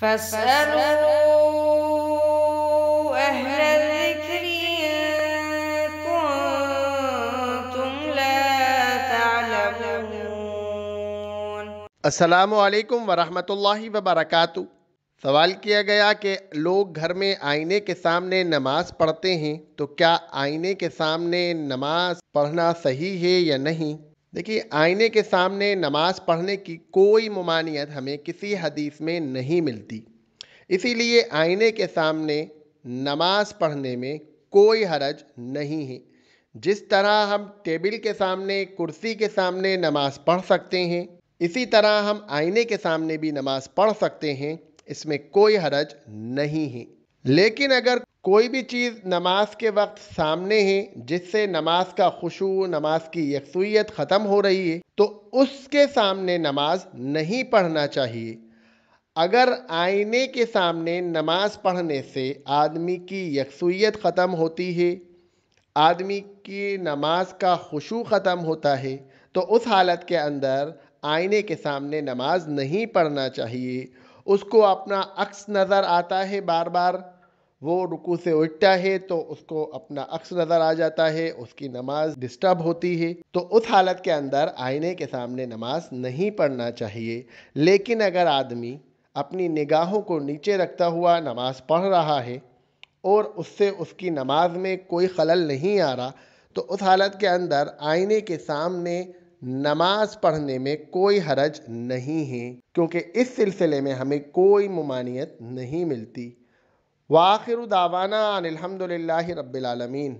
فاسألوا أهل الذكر إن كنتم لا تعلمون۔ السلام علیکم ورحمۃ اللہ وبرکاتہ۔ سوال کیا گیا کہ لوگ گھر میں آئینے کے سامنے نماز پڑھتے ہیں تو کیا آئینے کے سامنے نماز پڑھنا صحیح ہے یا نہیں؟ دیکھیے، آئینے کے سامنے نماز پڑھنے کی کوئی ممانعت ہمیں کسی حدیث میں نہیں ملتی، اسی لیے آئینے کے سامنے نماز پڑھنے میں کوئی حرج نہیں ہے۔ جس طرح ہم ٹیبل کے سامنے، کرسی کے سامنے نماز پڑھ سکتے ہیں، اسی طرح ہم آئینے کے سامنے بھی نماز پڑھ سکتے ہیں، اس میں کوئی حرج نہیں ہے۔ لیکن اگر کوئی بھی چیز نماز کے وقت سامنے ہے جس سے نماز کا خشوع، نماز کی یکسوئیت ختم ہو رہی ہے، تو اس کے سامنے نماز نہیں پڑھنا چاہیے۔ اگر آئینے کے سامنے نماز پڑھنے سے آدمی کی یکسوئیت ختم ہوتی ہے، آدمی کی نماز کا خشوع ختم ہوتا ہے، تو اس حالت کے اندر آئینے کے سامنے نماز نہیں پڑھنا چاہیے۔ اس کو اپنا عکس نظر آتا ہے، بار بار وہ رکوع سے اٹھتا ہے تو اس کو اپنا عکس نظر آ جاتا ہے، اس کی نماز ڈسٹرب ہوتی ہے، تو اس حالت کے اندر آئینے کے سامنے نماز نہیں پڑھنا چاہیے۔ لیکن اگر آدمی اپنی نگاہوں کو نیچے رکھتا ہوا نماز پڑھ رہا ہے اور اس سے اس کی نماز میں کوئی خلل نہیں آ رہا، تو اس حالت کے اندر آئینے کے سامنے نماز پڑھنے میں کوئی حرج نہیں ہے، کیونکہ اس سلسلے میں ہمیں کوئی ممانعت نہیں ملتی۔ وآخر دعوانا ان الحمد للہ رب العالمین۔